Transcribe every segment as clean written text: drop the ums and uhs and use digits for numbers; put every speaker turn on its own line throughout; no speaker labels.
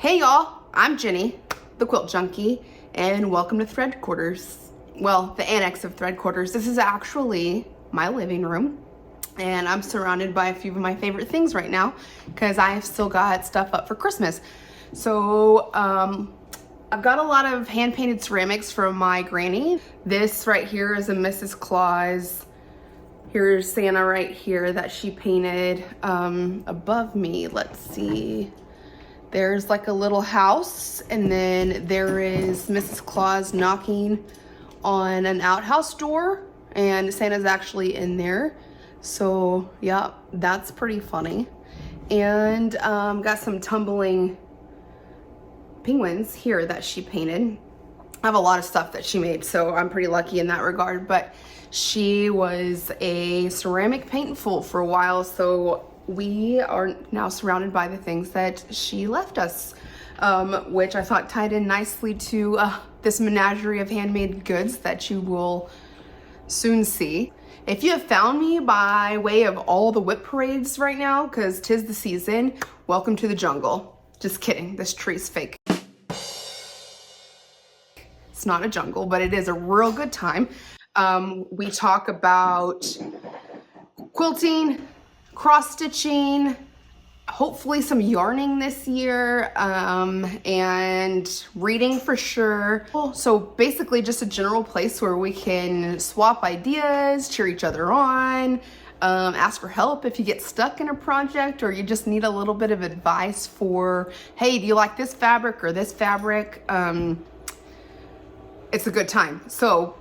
Hey y'all, I'm Jenny, the Quilt Junkie, and welcome to Threadquarters. Well, the annex of Threadquarters. This is actually my living room, and I'm surrounded by a few of my favorite things right now because I've still got stuff up for Christmas. So I've got a lot of hand-painted ceramics from my granny. This right here is a Mrs. Claus. Here's Santa right here that she painted. Above me, let's see. There's like a little house, and then there is Mrs. Claus knocking on an outhouse door, and Santa's actually in there. So yeah, that's pretty funny. And got some tumbling penguins here that she painted. I have a lot of stuff that she made, so I'm pretty lucky in that regard. But she was a ceramic paintful for a while, so we are now surrounded by the things that she left us, which I thought tied in nicely to this menagerie of handmade goods that you will soon see. If you have found me by way of all the WIP parades right now, because 'tis the season, welcome to the jungle. Just kidding, this tree's fake. It's not a jungle, but it is a real good time. We talk about quilting, cross-stitching, hopefully some yarning this year, and reading for sure. So basically just a general place where we can swap ideas, cheer each other on, ask for help if you get stuck in a project or you just need a little bit of advice for, hey, do you like this fabric or this fabric? It's a good time. So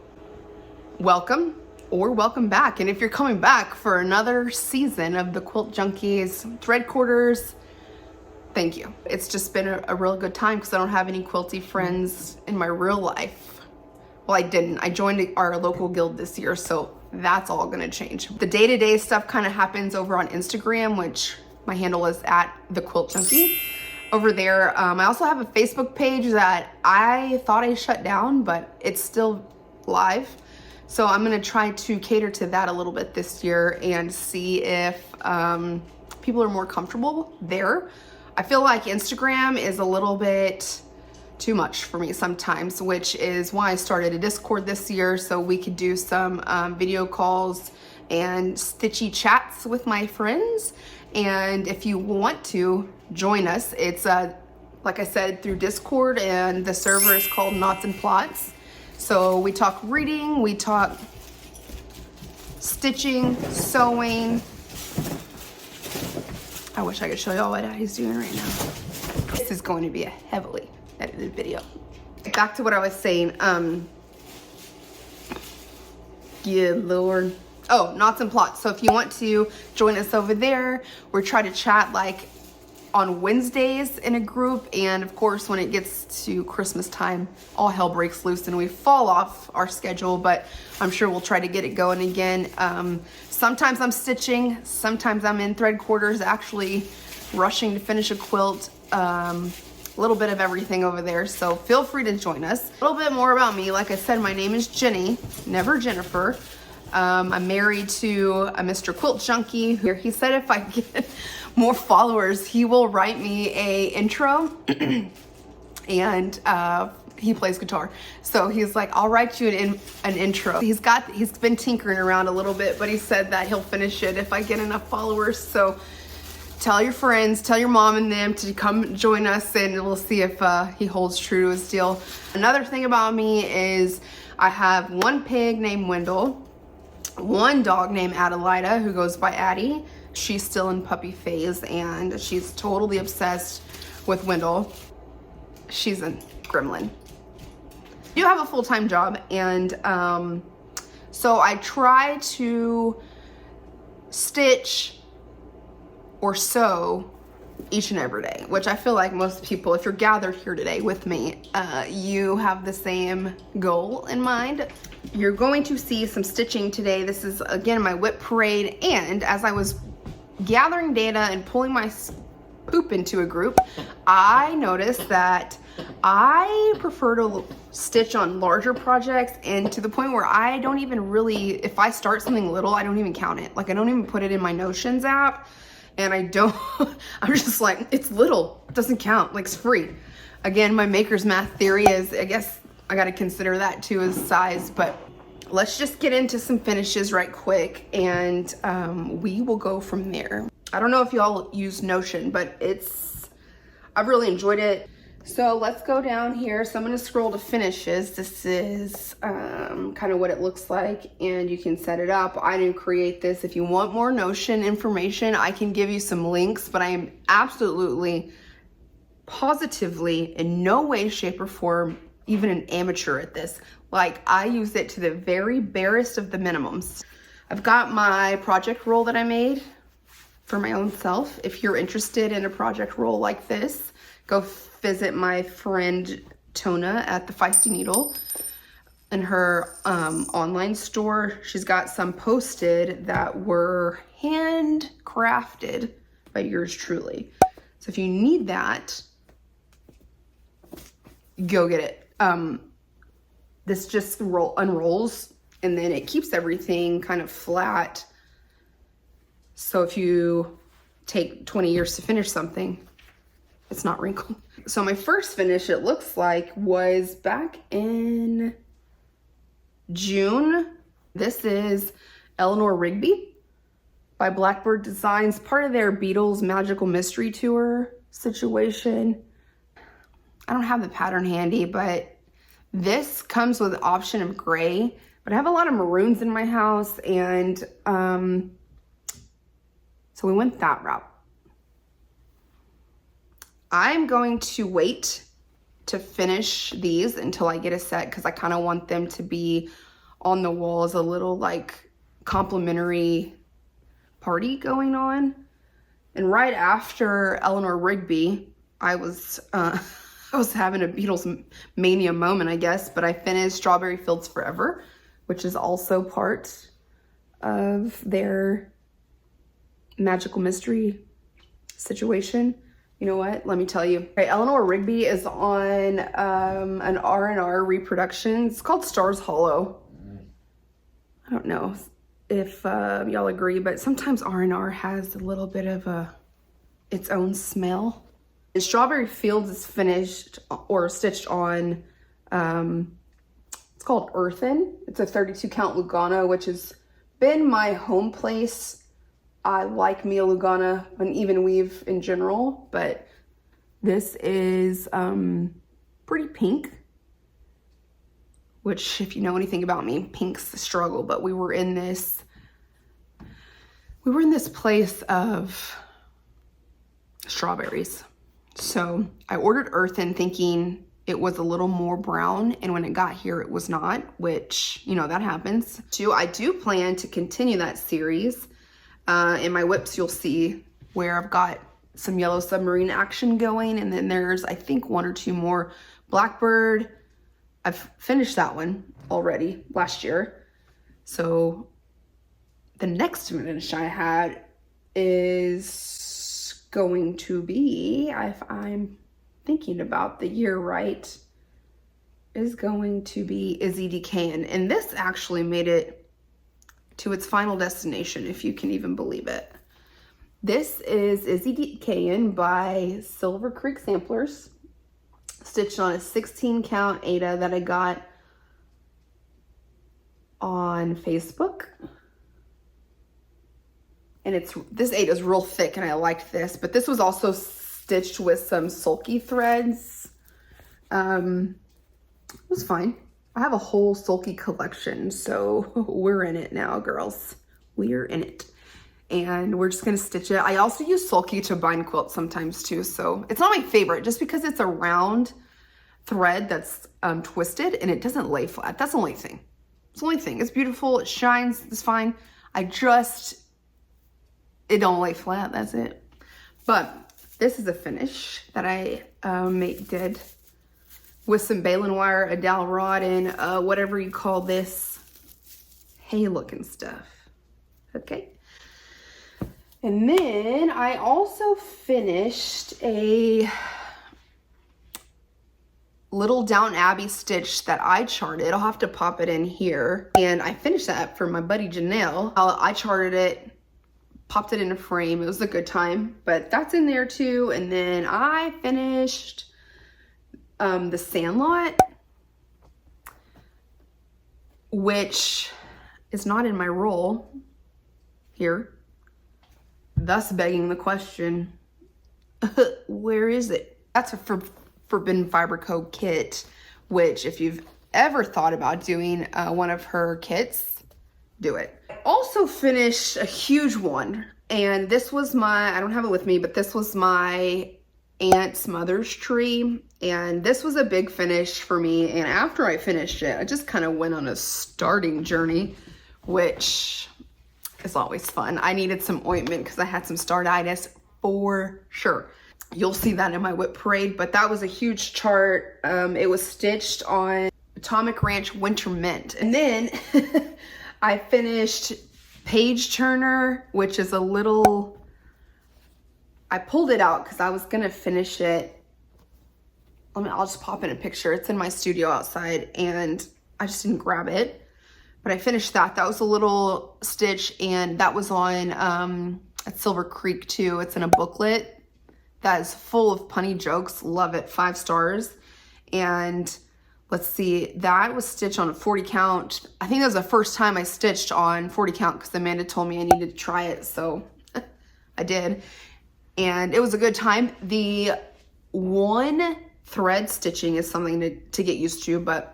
welcome. Or welcome back. And if you're coming back for another season of the Quilt Junkies Threadquarters, thank you. It's just been a real good time because I don't have any quilty friends in my real life. Well, I didn't. I joined our local guild this year, so that's all gonna change. The day-to-day stuff kind of happens over on Instagram, which my handle is @thequiltjunkie. Over there, I also have a Facebook page that I thought I shut down, but it's still live. So I'm gonna try to cater to that a little bit this year and see if people are more comfortable there. I feel like Instagram is a little bit too much for me sometimes, which is why I started a Discord this year so we could do some video calls and stitchy chats with my friends. And if you want to join us, it's like I said, through Discord, and the server is called Knots and Plots. So we talk reading, we talk stitching, sewing. I wish I could show y'all what he's doing right now. This is going to be a heavily edited video. Back to what I was saying. Yeah, Lord. Oh, Knots and Plots. So if you want to join us over there, we're trying to chat like on Wednesdays in a group, and of course when it gets to Christmas time, all hell breaks loose and we fall off our schedule, but I'm sure we'll try to get it going again. Sometimes I'm stitching, sometimes I'm in Threadquarters actually rushing to finish a quilt. A little bit of everything over there, so feel free to join us. A little bit more about me. Like I said, my name is Jenny, never Jennifer. I'm married to a Mr. Quilt Junkie. He said if I get more followers, he will write me a intro, and he plays guitar. So he's like, I'll write you an intro. He's been tinkering around a little bit, but he said that he'll finish it if I get enough followers. So tell your friends, tell your mom and them to come join us, and we'll see if he holds true to his deal. Another thing about me is I have one pig named Wendell, one dog named Adelida who goes by Addie. She's still in puppy phase and she's totally obsessed with Wendell. She's a gremlin. I do have a full-time job, and so I try to stitch or sew each and every day, which I feel like most people, if you're gathered here today with me, you have the same goal in mind. You're going to see some stitching today. This is again my WIP parade, and as I was gathering data and pulling my poop into a group, I noticed that I prefer to stitch on larger projects, and to the point where I don't even really, if I start something little, I don't even count it. Like I don't even put it in my Notions app. And I don't, I'm just like, it's little. doesn't count, like it's free. Again, my maker's math theory is, I guess I got to consider that too as size, but let's just get into some finishes right quick and we will go from there. I don't know if y'all use Notion, but I've really enjoyed it. So let's go down here. So I'm going to scroll to finishes. This is kind of what it looks like, and you can set it up. I didn't create this. If you want more Notion information, I can give you some links, but I am absolutely, positively, in no way, shape, or form, even an amateur at this. Like, I use it to the very barest of the minimums. I've got my project roll that I made for my own self. If you're interested in a project roll like this, go visit my friend Tona at the Feisty Needle in her online store. She's got some posted that were handcrafted by yours truly. So if you need that, go get it. This just unrolls, and then it keeps everything kind of flat. So if you take 20 years to finish something, it's not wrinkled. So my first finish, it looks like, was back in June. This is Eleanor Rigby by Blackbird Designs, part of their Beatles Magical Mystery Tour situation. I don't have the pattern handy, but this comes with an option of gray, but I have a lot of maroons in my house, and so we went that route. I'm going to wait to finish these until I get a set, because I kind of want them to be on the wall as a little like complimentary party going on. And right after Eleanor Rigby, I was having a Beatles mania moment, I guess, but I finished Strawberry Fields Forever, which is also part of their magical mystery situation. You know what? Let me tell you. Okay, Eleanor Rigby is on an R&R reproduction. It's called Stars Hollow. I don't know if y'all agree, but sometimes R&R has a little bit of its own smell. And Strawberry Fields is finished or stitched on, it's called Earthen. It's a 32 count Lugana, which has been my home place. I like Mia Lugana, an even weave in general, but this is pretty pink, which, if you know anything about me, pink's the struggle, but we were in this place of strawberries. So I ordered Earthen thinking it was a little more brown, and when it got here, it was not, which, you know, that happens. Too, I do plan to continue that series. In my WIPs, you'll see where I've got some Yellow Submarine action going, and then there's, I think, 1 or 2 more. Blackbird, I've finished that one already last year. So the next finish I had is going to be, if I'm thinking about the year right, is going to be Izzy Decayan. And this actually made it to its final destination, if you can even believe it. This is Izzy Decayan by Silver Creek Samplers, stitched on a 16 count Aida that I got on Facebook. And this Aida is real thick, and I liked this, but this was also stitched with some sulky threads. It was fine. I have a whole sulky collection, so we're in it now, girls. We're in it. And we're just gonna stitch it. I also use sulky to bind quilts sometimes too, so it's not my favorite just because it's a round thread that's twisted and it doesn't lay flat. That's the only thing. It's the only thing. It's beautiful, it shines, it's fine. It don't lay flat, that's it. But this is a finish that I did with some baling wire, a dowel rod, and whatever you call this hay looking stuff. Okay. And then I also finished a little Downton Abbey stitch that I charted. I'll have to pop it in here. And I finished that for my buddy Janelle. I charted it popped it in a frame. It was a good time, but that's in there too. And then I finished the Sandlot, which is not in my roll here, thus begging the question, where is it? That's a Forbidden Fiber Co. kit, which if you've ever thought about doing one of her kits, do it. I also finished a huge one, and this was my, I don't have it with me, but this was my aunt's mother's tree, and this was a big finish for me. And after I finished it, I just kind of went on a starting journey, which is always fun. I needed some ointment because I had some startitis for sure. You'll see that in my WIP parade, but that was a huge chart. It was stitched on Atomic Ranch Winter Mint. And then I finished Page Turner, which is a little, I pulled it out because I was gonna finish it. I'll just pop in a picture. It's in my studio outside and I just didn't grab it. But I finished that. That was a little stitch, and that was on at Silver Creek too. It's in a booklet that is full of punny jokes. Love it, 5 stars. And let's see, that was stitched on a 40 count. I think that was the first time I stitched on 40 count because Amanda told me I needed to try it, so I did. And it was a good time. The one thread stitching is something to get used to, but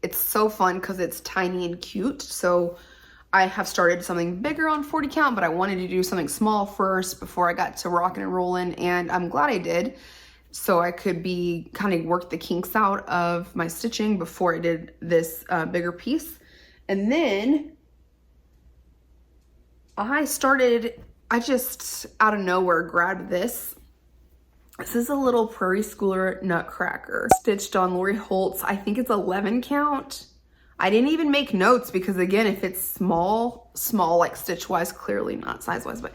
it's so fun because it's tiny and cute. So I have started something bigger on 40 count, but I wanted to do something small first before I got to rocking and rolling, and I'm glad I did. So I could be kind of work the kinks out of my stitching before I did this bigger piece. And then I just out of nowhere grabbed this. This is a little Prairie Schooler Nutcracker stitched on Lori Holt's, I think it's 11 count. I didn't even make notes because, again, if it's small like stitch wise, clearly not size wise, but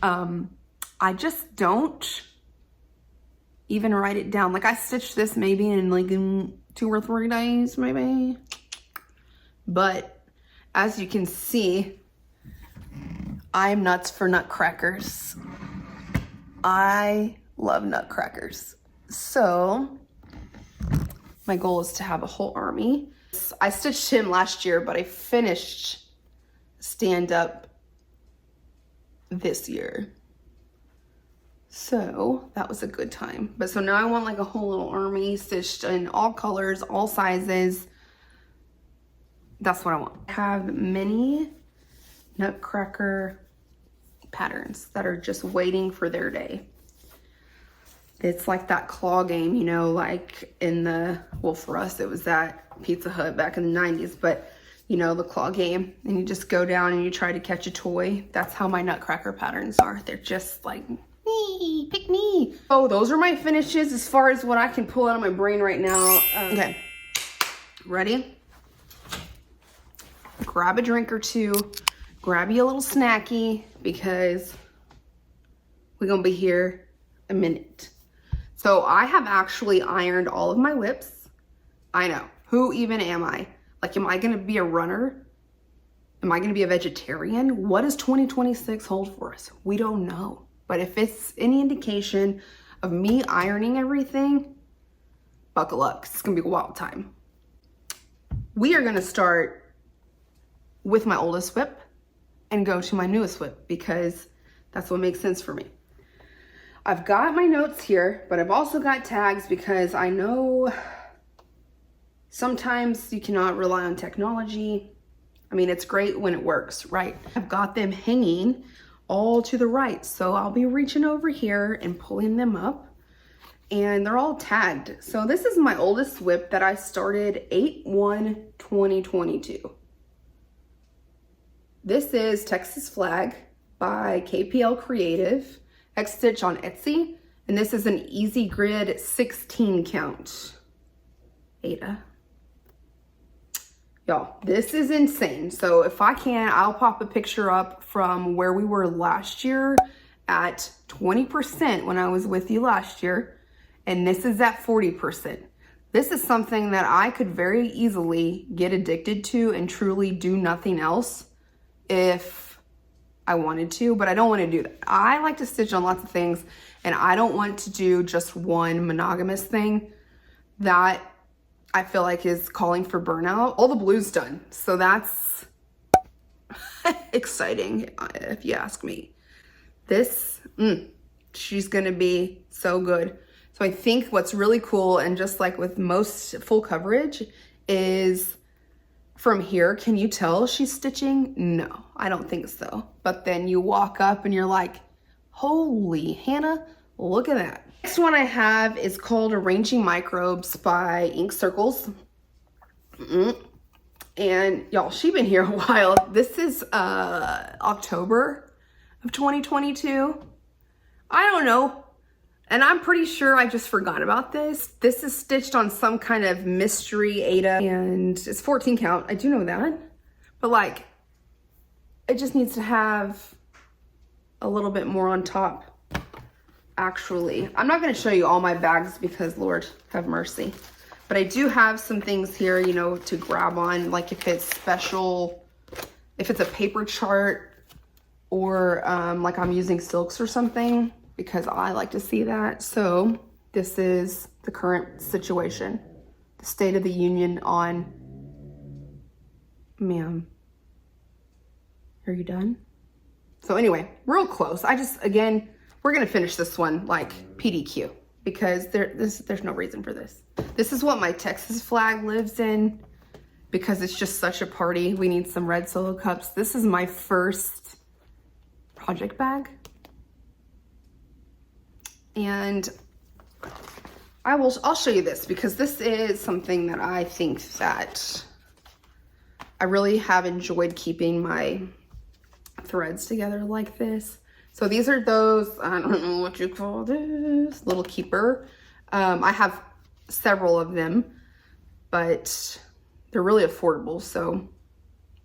I just don't even write it down. Like I stitched this maybe in 2 or 3 days maybe. But as you can see, I'm nuts for nutcrackers. I love nutcrackers. So my goal is to have a whole army. I stitched him last year, but I finished stand up this year. So that was a good time. But so now I want like a whole little army stitched in all colors, all sizes. That's what I want. I have many nutcracker patterns that are just waiting for their day. It's like that claw game, you know, like in the, well, for us, it was that Pizza Hut back in the 90s, but you know, the claw game, and you just go down and you try to catch a toy. That's how my nutcracker patterns are. They're just like, me, pick me. Oh, those are my finishes as far as what I can pull out of my brain right now. Okay, ready? Grab a drink or two, grab you a little snacky because we're gonna be here a minute. So I have actually ironed all of my WIPs. I know, who even am I? Like, am I gonna be a runner? Am I gonna be a vegetarian? What does 2026 hold for us? We don't know. But if it's any indication of me ironing everything, buckle up, 'cause it's gonna be a wild time. We are gonna start with my oldest WIP and go to my newest WIP because that's what makes sense for me. I've got my notes here, but I've also got tags because I know sometimes you cannot rely on technology. I mean, it's great when it works, right? I've got them hanging all to the right. So I'll be reaching over here and pulling them up, and they're all tagged. So this is my oldest WIP that I started 8/1/2022. This is Texas Flag by KPL Creative, X Stitch on Etsy, and this is an Easy Grid 16 count. Ada. Y'all, this is insane. So if I can, I'll pop a picture up from where we were last year at 20% when I was with you last year, and this is at 40%. This is something that I could very easily get addicted to and truly do nothing else if I wanted to, but I don't want to do that. I like to stitch on lots of things, and I don't want to do just one monogamous thing. That I feel like is calling for burnout. All the blue's done, so that's exciting if you ask me. This, she's gonna be so good. So I think what's really cool, and just like with most full coverage, is from here, can you tell she's stitching? No, I don't think so. But then you walk up and you're like, holy Hannah, look at that. Next one I have is called Arranging Microbes by Ink Circles. And y'all, she's been here a while. This is October of 2022. I don't know. And I'm pretty sure I just forgot about this. This is stitched on some kind of mystery Aida, and it's 14 count. I do know that. But like, it just needs to have a little bit more on top. Actually, I'm not going to show you all my bags because Lord have mercy, but I do have some things here, you know, to grab on, like if it's special, if it's a paper chart, or like I'm using silks or something, because I like to see that. So this is the current situation, the state of the union on, ma'am, are you done? So anyway, real close. Again, we're gonna finish this one like PDQ because there's no reason for this. This is what my Texas flag lives in because it's just such a party. We need some red solo cups. This is my first project bag. And I'll show you this because this is something that I think that I really have enjoyed keeping my threads together like this. So these are those, I don't know what you call this, little keeper. I have several of them, but they're really affordable. So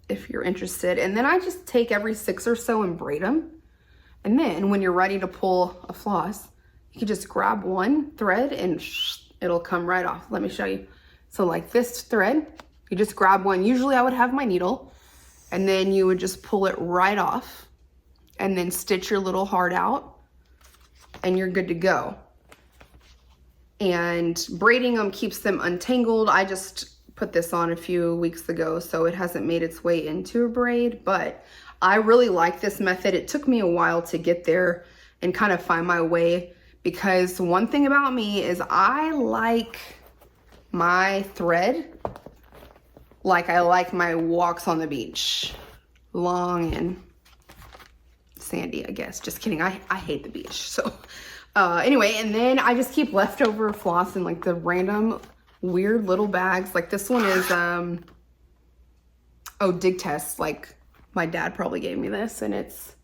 if you're interested, and then I just take every 6 or so and braid them. And then when you're ready to pull a floss, you can just grab one thread and it'll come right off. Let me show you. So like this thread, you just grab one. Usually I would have my needle, and then you would just pull it right off and then stitch your little heart out and you're good to go. And braiding them keeps them untangled. I just put this on a few weeks ago, so it hasn't made its way into a braid, but I really like this method. It took me a while to get there and kind of find my way, because one thing about me is I like my thread like I like my walks on the beach, long and sandy, I guess. Just kidding. I hate the beach. So anyway, and then I just keep leftover floss in like the random weird little bags. Like this one is dig test. Like my dad probably gave me this, and it's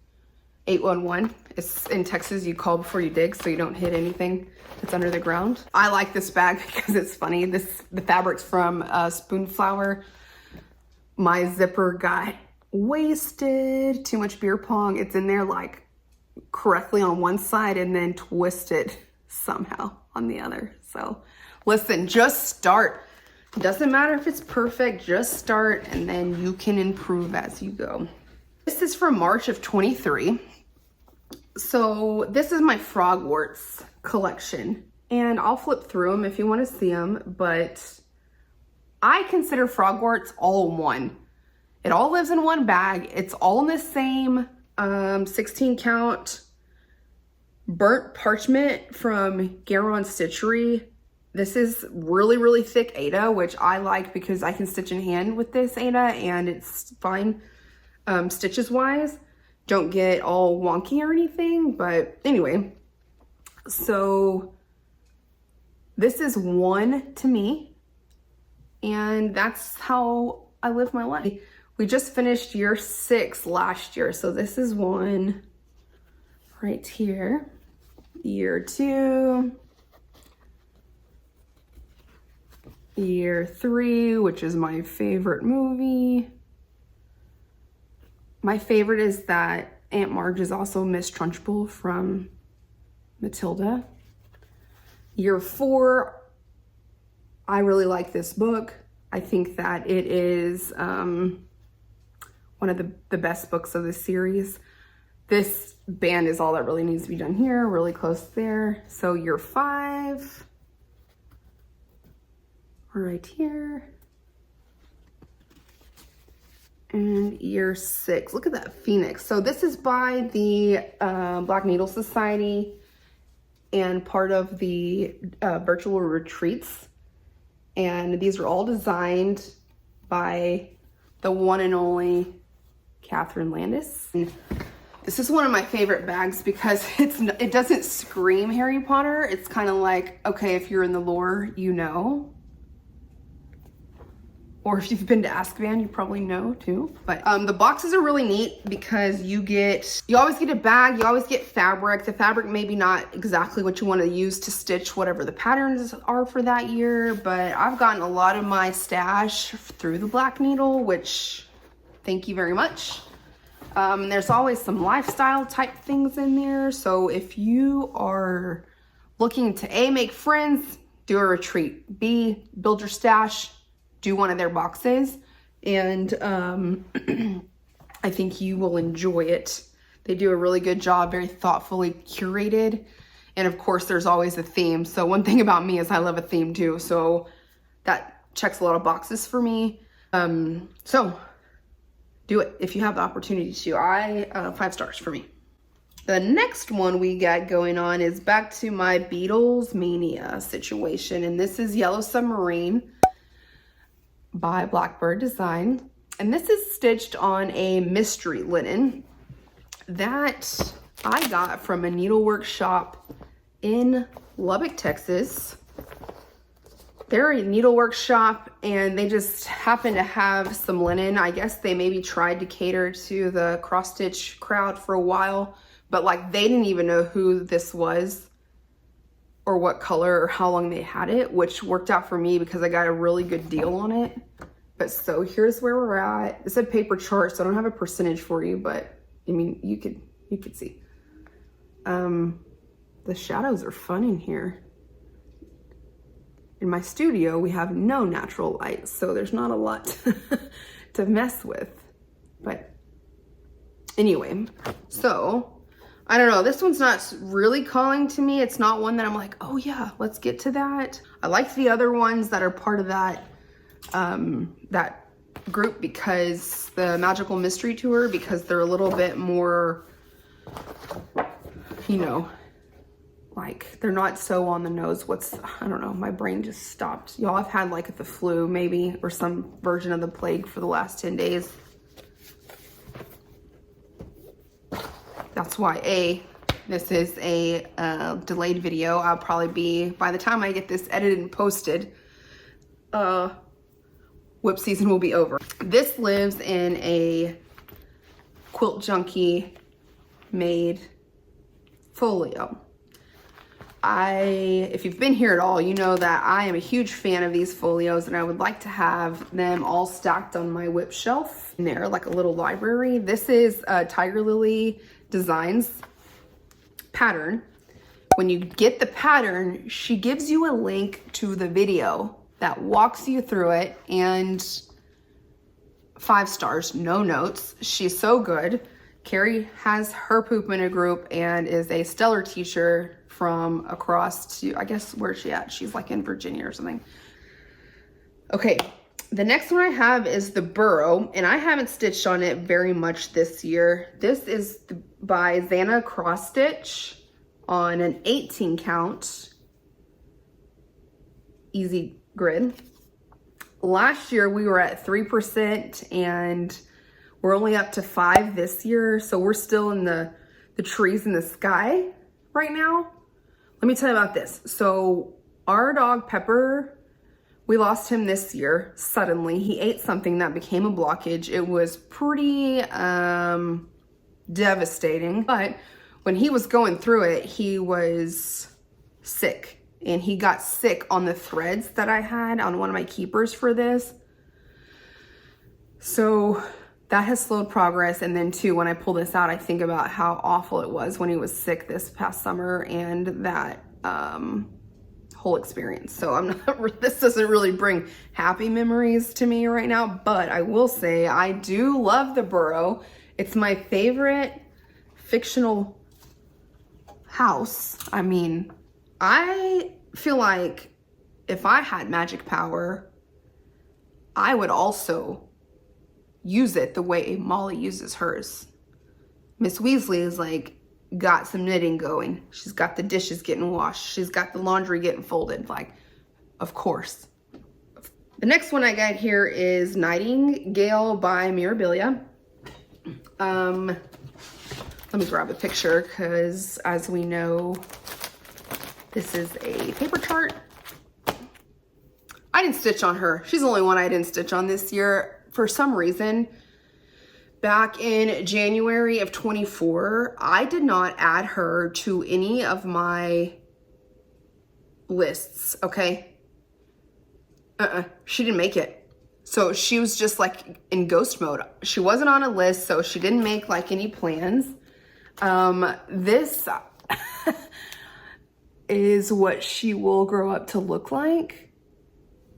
811. It's in Texas, you call before you dig so you don't hit anything that's under the ground. I like this bag because it's funny. The fabric's from Spoonflower. My zipper got wasted, too much beer pong. It's in there like correctly on one side and then twisted somehow on the other. So listen, just start. It doesn't matter if it's perfect, just start and then you can improve as you go. This is from March of 23. So this is my Frogwarts collection, and I'll flip through them if you want to see them, but I consider Frogwarts all in one. It all lives in one bag. It's all in the same 16 count burnt parchment from Garon Stitchery. This is really, really thick Aida, which I like because I can stitch in hand with this Aida and it's fine stitches wise. Don't get all wonky or anything, but anyway. So this is one to me, and that's how I live my life. We just finished year 6 last year, so this is one right here. Year 2. Year 3, which is my favorite movie. My favorite is that Aunt Marge is also Miss Trunchbull from Matilda. Year 4, I really like this book. I think that it is one of the best books of the series. This band is all that really needs to be done here, really close there. So year 5, right here. And year 6, look at that Phoenix. So this is by the Black Needle Society and part of the virtual retreats. And these are all designed by the one and only Catherine Landis. And this is one of my favorite bags because it doesn't scream Harry Potter. It's kind of like, okay, if you're in the lore, you know. Or if you've been to Azkaban, you probably know too. But the boxes are really neat because you always get a bag, you always get fabric. The fabric maybe not exactly what you want to use to stitch whatever the patterns are for that year, but I've gotten a lot of my stash through the Black Needle, which thank you very much. There's always some lifestyle type things in there. So if you are looking to A, make friends, do a retreat, B, build your stash, do one of their boxes, and I think you will enjoy it. They do a really good job, very thoughtfully curated, and of course there's always a theme. So one thing about me is I love a theme too, so that checks a lot of boxes for me. So do it if you have the opportunity to. 5 stars for me. The next one we got going on is back to my Beatles Mania situation, and this is Yellow Submarine by Blackbird Design, and this is stitched on a mystery linen that I got from a needlework shop in Lubbock, Texas. They're a needlework shop and they just happen to have some linen. I guess they maybe tried to cater to the cross stitch crowd for a while, but like they didn't even know who this was or what color or how long they had it, which worked out for me because I got a really good deal on it. But so here's where we're at. It's a paper chart, so I don't have a percentage for you, but I mean, you could see. The shadows are fun in here. In my studio, we have no natural light, so there's not a lot to mess with. But anyway, so I don't know, this one's not really calling to me. It's not one that I'm like, oh yeah, let's get to that. I like the other ones that are part of that that group, because the Magical Mystery Tour, because they're a little bit more, you know, like they're not so on the nose. I don't know, my brain just stopped. Y'all, I've had like the flu maybe, or some version of the plague for the last 10 days. That's why this is a delayed video. I'll probably be, by the time I get this edited and posted, WIP season will be over. This lives in a Quilt Junkie made folio. If you've been here at all, you know that I am a huge fan of these folios, and I would like to have them all stacked on my WIP shelf in there, like a little library. This is Tiger Lily Designs pattern. When you get the pattern, she gives you a link to the video that walks you through it, and 5 stars, no notes. She's so good. Carrie has her poop in a group and is a stellar teacher from across to, I guess, where's she at? She's like in Virginia or something. Okay, the next one I have is the Burrow, and I haven't stitched on it very much this year. This is by Xana Cross Stitch on an 18 count easy grid. Last year we were at 3% and we're only up to 5 this year. So we're still in the trees in the sky right now. Let me tell you about this. So our dog Pepper, we lost him this year suddenly. He ate something that became a blockage. It was pretty devastating, but when he was going through it, he was sick. And he got sick on the threads that I had on one of my keepers for this. So that has slowed progress. And then too, when I pull this out, I think about how awful it was when he was sick this past summer, and that whole experience. So this doesn't really bring happy memories to me right now, but I will say I do love the Burrow. It's my favorite fictional house. I mean, I feel like if I had magic power, I would also use it the way Molly uses hers. Miss Weasley is like, got some knitting going. She's got the dishes getting washed. She's got the laundry getting folded. Like, of course. The next one I got here is Nightingale by Mirabilia. Let me grab a picture because, as we know, this is a paper chart. I didn't stitch on her. She's the only one I didn't stitch on this year. For some reason, back in January of 24, I did not add her to any of my lists, okay? She didn't make it. So she was just like in ghost mode. She wasn't on a list, so she didn't make like any plans. This is what she will grow up to look like.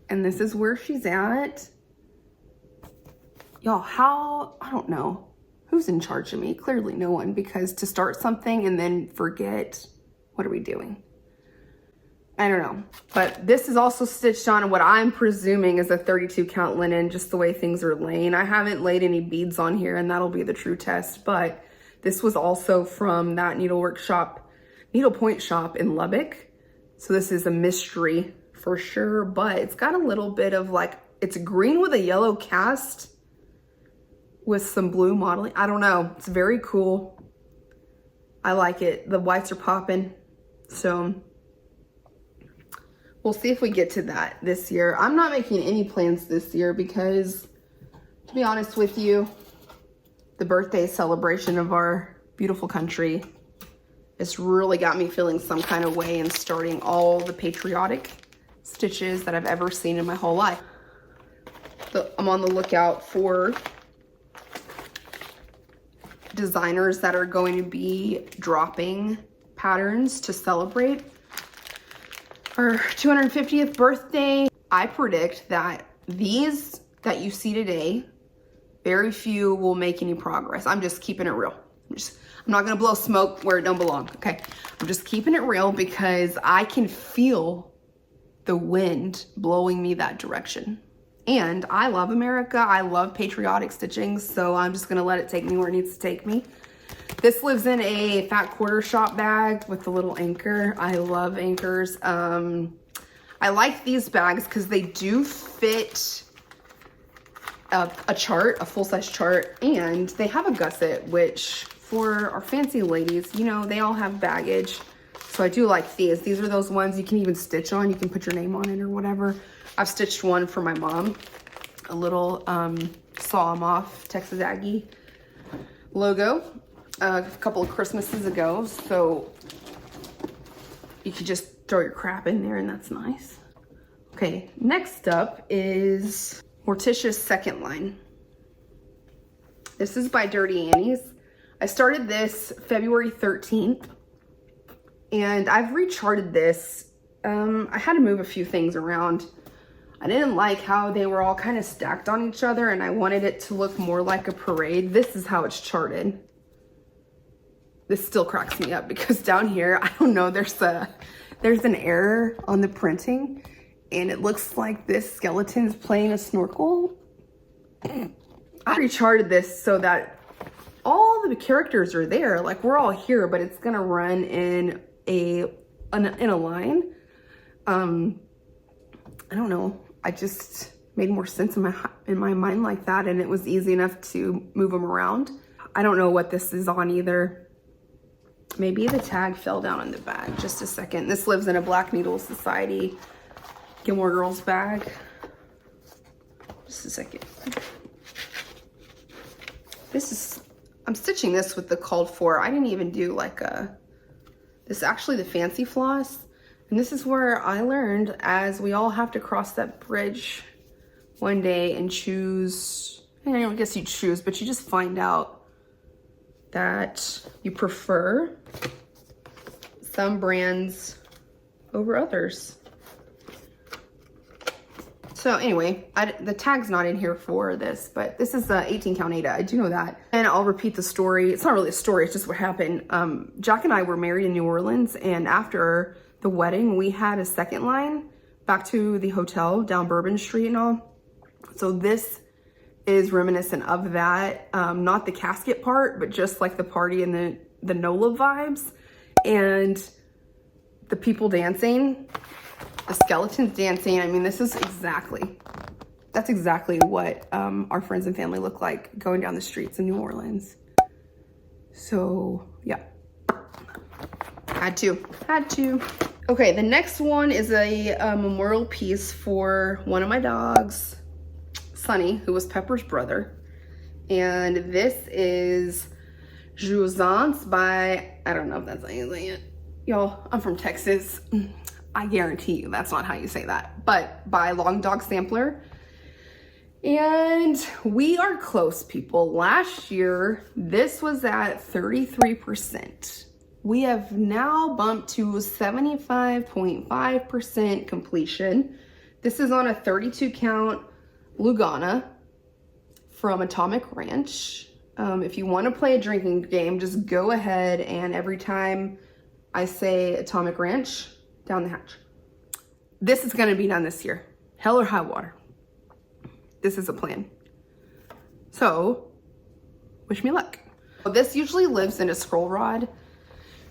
And this is where she's at. Y'all, I don't know. Who's in charge of me? Clearly no one, because to start something and then forget, what are we doing? I don't know. But this is also stitched on what I'm presuming is a 32 count linen, just the way things are laying. I haven't laid any beads on here, and that'll be the true test. But this was also from that needlepoint shop in Lubbock. So this is a mystery for sure, but it's got a little bit of like, it's green with a yellow cast with some blue modeling. I don't know. It's very cool. I like it. The whites are popping. So we'll see if we get to that this year. I'm not making any plans this year because, to be honest with you, the birthday celebration of our beautiful country has really got me feeling some kind of way and starting all the patriotic stitches that I've ever seen in my whole life. So I'm on the lookout for designers that are going to be dropping patterns to celebrate our 250th birthday. I predict that these that you see today, very few will make any progress. I'm just keeping it real. I'm not gonna blow smoke where it don't belong, okay? I'm just keeping it real because I can feel the wind blowing me that direction. And I love America. I love patriotic stitching, so I'm just gonna let it take me where it needs to take me. This lives in a fat quarter shop bag with a little anchor. I love anchors. I like these bags because they do fit a chart, a full-size chart, and they have a gusset, which for our fancy ladies, you know, they all have baggage. So I do like these. These are those ones you can even stitch on. You can put your name on it or whatever. I've stitched one for my mom, a little saw 'em off Texas Aggie logo a couple of Christmases ago. So you could just throw your crap in there and that's nice. Okay, next up is Morticia's second line. This is by Dirty Annie's. I started this February 13th and I've recharted this. I had to move a few things around. I didn't like how they were all kind of stacked on each other and I wanted it to look more like a parade. This is how it's charted. This still cracks me up because down here, I don't know, there's an error on the printing and it looks like this skeleton's playing a snorkel. I recharted this so that all the characters are there, like we're all here, but it's gonna run in a line. I don't know. I just made more sense in my mind like that, and it was easy enough to move them around. I don't know what this is on either. Maybe the tag fell down in the bag. Just a second. This lives in a Black Needle Society Gilmore Girls bag. Just a second. I'm stitching this with the called for. I didn't even do like this is actually the fancy floss. And this is where I learned, as we all have to cross that bridge one day and choose, I don't guess you choose, but you just find out that you prefer some brands over others. So anyway, the tag's not in here for this, but this is a 18 count Ada. I do know that. And I'll repeat the story. It's not really a story, it's just what happened. Jack and I were married in New Orleans, and after the wedding, we had a second line back to the hotel down Bourbon Street and all. So this is reminiscent of that. Not the casket part, but just like the party and the NOLA vibes. And the people dancing, the skeletons dancing. I mean, that's exactly what our friends and family look like going down the streets in New Orleans. So yeah, had to. Okay, the next one is a memorial piece for one of my dogs, Sonny, who was Pepper's brother. And this is Jouissance by, I don't know if that's how you say it. Y'all, I'm from Texas. I guarantee you that's not how you say that. But by Long Dog Sampler. And we are close, people. Last year, this was at 33%. We have now bumped to 75.5% completion. This is on a 32 count Lugana from Atomic Ranch. If you want to play a drinking game, just go ahead and every time I say Atomic Ranch, down the hatch. This is going to be done this year. Hell or high water. This is a plan. So, wish me luck. This usually lives in a scroll rod.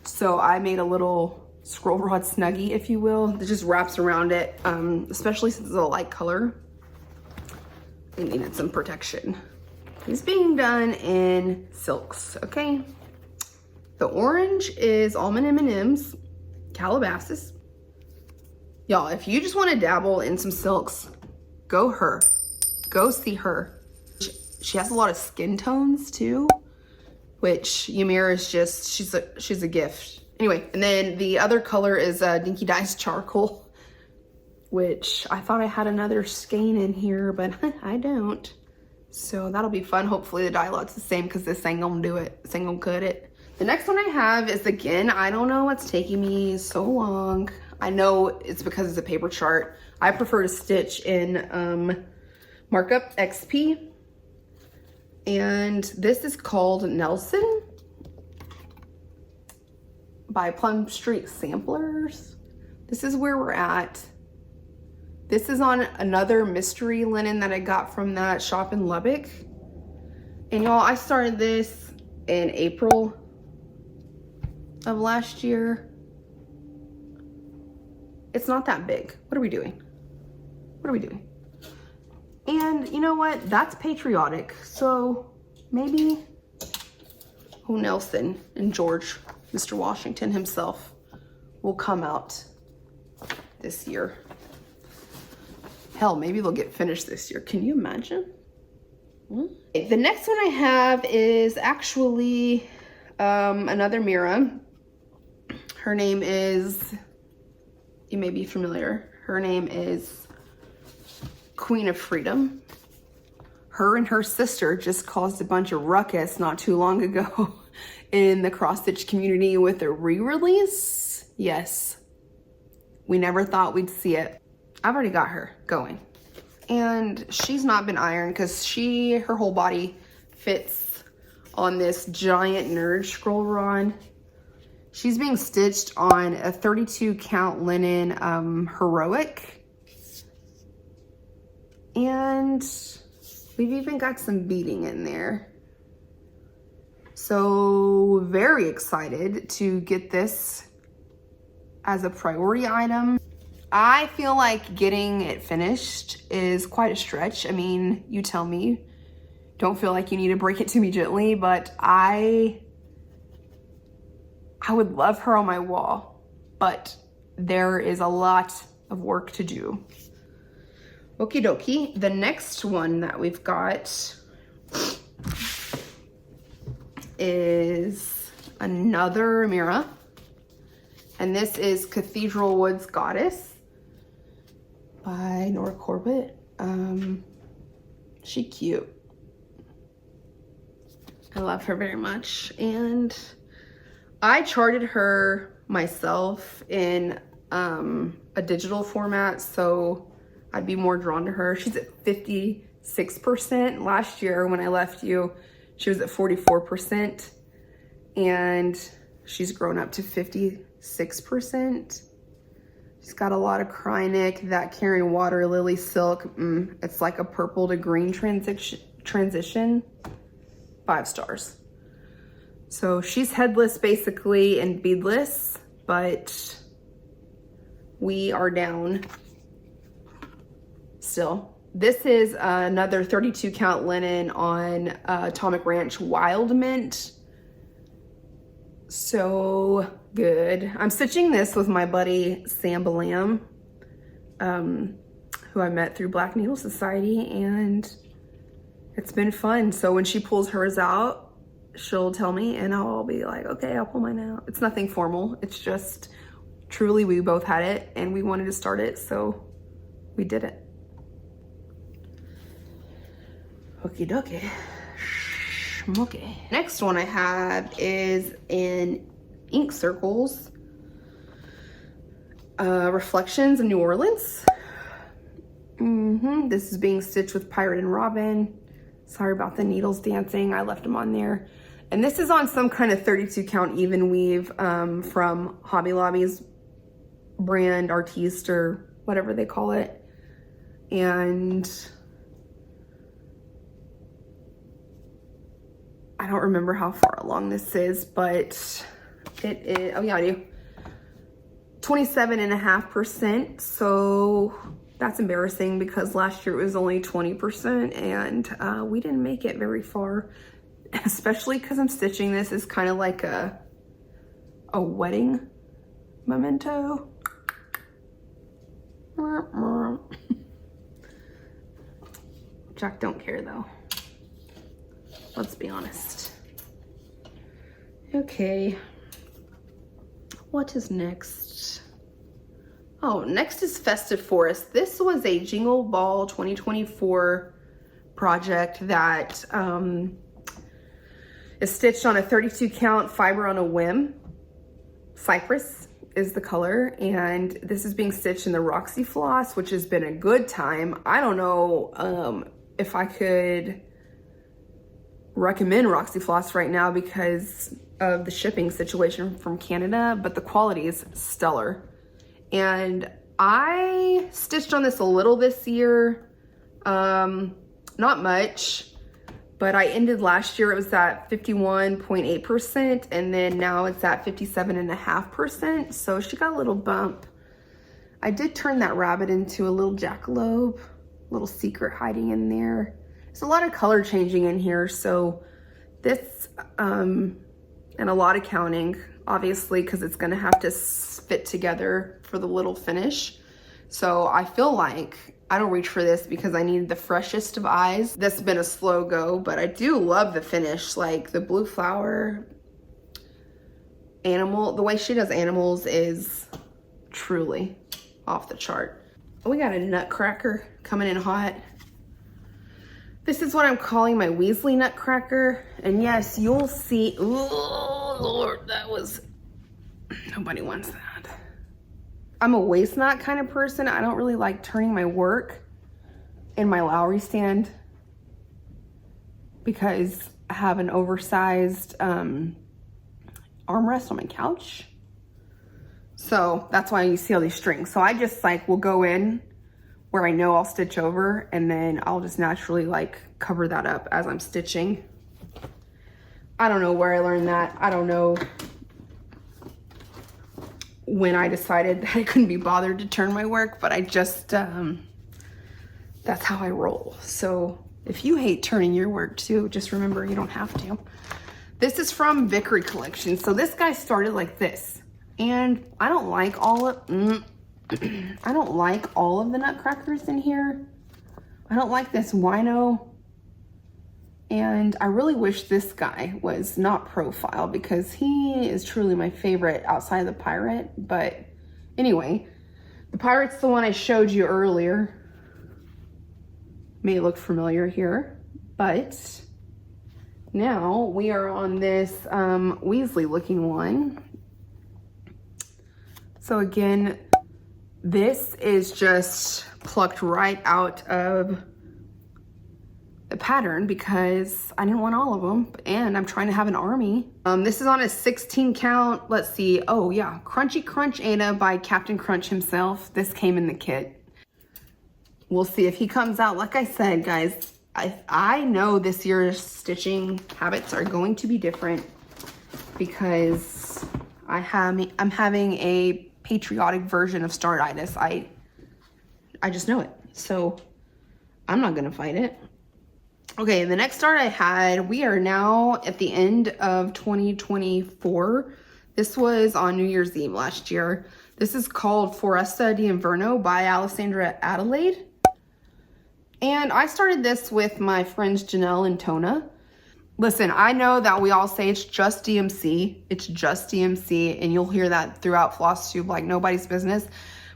So I made a little scroll rod snuggie, if you will, that just wraps around it, especially since it's a light color. It needed some protection. It's being done in silks, okay? The orange is almond M&Ms, Calabasas. Y'all, if you just want to dabble in some silks, go her. Go see her. She has a lot of skin tones too, which Ymir is just, she's a gift. Anyway, and then the other color is Dinky Dyes Charcoal, which I thought I had another skein in here, but I don't. So that'll be fun. Hopefully the dye lot's the same because this ain't gonna do it. This ain't gonna cut it. The next one I have is, again, I don't know what's taking me so long. I know it's because it's a paper chart. I prefer to stitch in Markup XP. And this is called Nelson by Plum Street Samplers. This is where we're at. This is on another mystery linen that I got from that shop in Lubbock. And y'all, I started this in April of last year. It's not that big. What are we doing? What are we doing? And you know what? That's patriotic. So maybe, oh, Nelson and George, Mr. Washington himself, will come out this year. Hell, maybe they'll get finished this year. Can you imagine? The next one I have is actually another Mira. Her name is, you may be familiar, her name is Queen of Freedom. Her and her sister just caused a bunch of ruckus not too long ago in the cross stitch community with a re-release. Yes, we never thought we'd see it. I've already got her going. And she's not been ironed because her whole body fits on this giant nerd scroll rod. She's being stitched on a 32 count linen heroic. And we've even got some beading in there. So very excited to get this as a priority item. I feel like getting it finished is quite a stretch. I mean, you tell me. Don't feel like you need to break it to me gently, but I would love her on my wall, but there is a lot of work to do. Okie dokie. The next one that we've got is another Mira, and this is Cathedral Woods Goddess by Nora Corbett. She cute. I love her very much. And I charted her myself in a digital format, so I'd be more drawn to her. She's at 56%. Last year when I left you, she was at 44%. And she's grown up to 56%. She's got a lot of Krynic, that Caring Water Lily Silk. It's like a purple to green transition. 5 stars. So she's headless basically and beadless, but we are down still. This is another 32 count linen on Atomic Ranch Wild Mint. So good. I'm stitching this with my buddy Sam Balam, who I met through Black Needle Society, and it's been fun. So when she pulls hers out, she'll tell me and I'll be like, okay, I'll pull mine out. It's nothing formal. It's just truly we both had it and we wanted to start it, so we did it. Okie dokie. Okay. Next one I have is in Ink Circles, Reflections of New Orleans. This is being stitched with Pirate and Robin. Sorry about the needles dancing. I left them on there. And this is on some kind of 32 count even weave from Hobby Lobby's brand, Artiste, or whatever they call it. And I don't remember how far along this is, but it is, oh yeah, I do. 27.5%. So that's embarrassing because last year it was only 20% and we didn't make it very far, especially because I'm stitching this as kind of like a wedding memento. Jack don't care though. Let's be honest. Okay. What is next? Oh, next is Festive Forest. This was a Jingle Ball 2024 project that is stitched on a 32 count fiber on a whim. Cypress is the color, and this is being stitched in the Roxy Floss, which has been a good time. I don't know if I could recommend Roxy Floss right now because of the shipping situation from Canada, but the quality is stellar. And I stitched on this a little this year, not much, but I ended last year, it was at 51.8%, and then now it's at 57.5%, so she got a little bump. I did turn that rabbit into a little jackalope, little secret hiding in there. There's a lot of color changing in here, so this, and a lot of counting, obviously, because it's gonna have to fit together for the little finish. So I feel like I don't reach for this because I need the freshest of eyes. This has been a slow go, but I do love the finish. Like the blue flower animal, the way she does animals is truly off the chart. We got a nutcracker coming in hot. This is what I'm calling my Weasley nutcracker. And yes, you'll see, oh Lord, that was, nobody wants that. I'm a waist knot kind of person. I don't really like turning my work in my Lowry stand because I have an oversized armrest on my couch. So that's why you see all these strings. So I just like will go in where I know I'll stitch over, and then I'll just naturally like cover that up as I'm stitching. I don't know where I learned that. I don't know when I decided that I couldn't be bothered to turn my work, but I just, that's how I roll. So if you hate turning your work too, just remember you don't have to. This is from Vickery Collection. So this guy started like this, and I don't like all of, I don't like all of the nutcrackers in here. I don't like this wino. And I really wish this guy was not profile because he is truly my favorite outside of the pirate. But anyway, the pirate's the one I showed you earlier. May look familiar here, but now we are on this Weasley looking one. So again, this is just plucked right out of the pattern because I didn't want all of them, and I'm trying to have an army. This is on a 16 count. Let's see. Oh yeah, Crunchy Crunch Ada by Captain Crunch himself. This came in the kit. We'll see if he comes out. Like I said, guys, I know this year's stitching habits are going to be different because I'm having a patriotic version of startitis. I just know it. So I'm not gonna fight it. Okay, the next start I had, we are now at the end of 2024. This was on New Year's Eve last year. This is called Foresta di Inverno by Alessandra Adelaide. And I started this with my friends Janelle and Tona. Listen, I know that we all say it's just DMC. It's just DMC, and you'll hear that throughout FlossTube like nobody's business.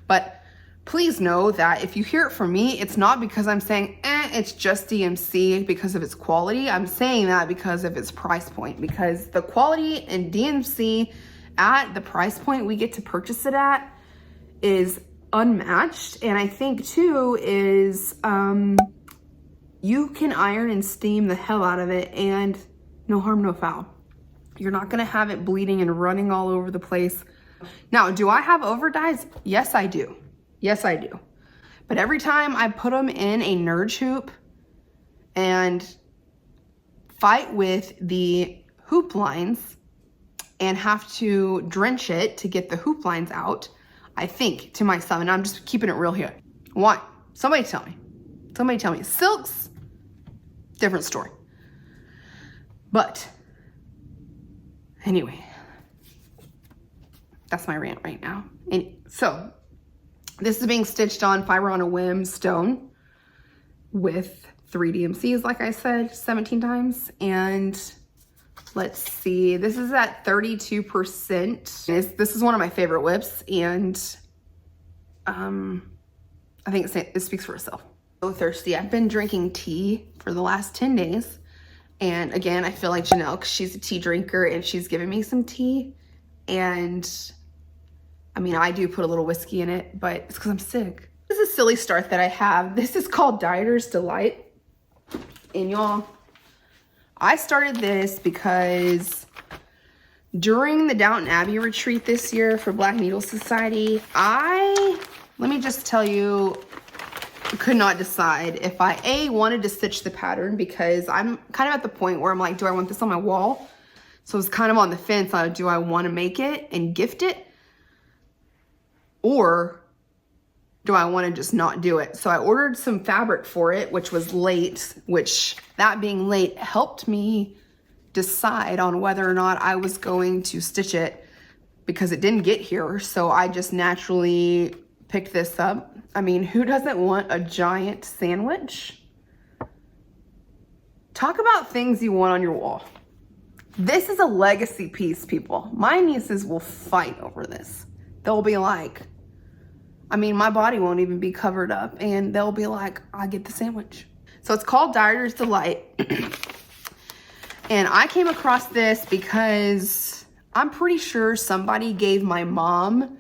But please know that if you hear it from me, it's not because I'm saying, it's just DMC because of its quality. I'm saying that because of its price point, because the quality in DMC at the price point we get to purchase it at is unmatched. And I think too is you can iron and steam the hell out of it and no harm, no foul. You're not gonna have it bleeding and running all over the place. Now, do I have overdyes? Yes, I do. Yes, I do. But every time I put them in a nurge hoop and fight with the hoop lines and have to drench it to get the hoop lines out, I think to myself, and I'm just keeping it real here. Why? Somebody tell me. Somebody tell me. Silks, different story. But anyway, that's my rant right now. And so this is being stitched on Fiber on a Whim stone with 3 DMCs, like I said, 17 times. And let's see, this is at 32%. This is one of my favorite WIPs, and I think it speaks for itself. So thirsty. I've been drinking tea for the last 10 days. And again, I feel like Janelle, because she's a tea drinker, and she's giving me some tea. And I mean, I do put a little whiskey in it, but it's because I'm sick. This is a silly start that I have. This is called Dieter's Delight. And y'all, I started this because during the Downton Abbey retreat this year for Black Needle Society, let me just tell you, could not decide if I wanted to stitch the pattern, because I'm kind of at the point where I'm like, do I want this on my wall? So it's kind of on the fence. Do I want to make it and gift it? Or do I want to just not do it? So I ordered some fabric for it, which was late, which that being late helped me decide on whether or not I was going to stitch it because it didn't get here. So I just naturally picked this up. I mean, who doesn't want a giant sandwich? Talk about things you want on your wall. This is a legacy piece, people. My nieces will fight over this. They'll be like, I mean, my body won't even be covered up, and they'll be like, I get the sandwich. So it's called Dieter's Delight. And I came across this because I'm pretty sure somebody gave my mom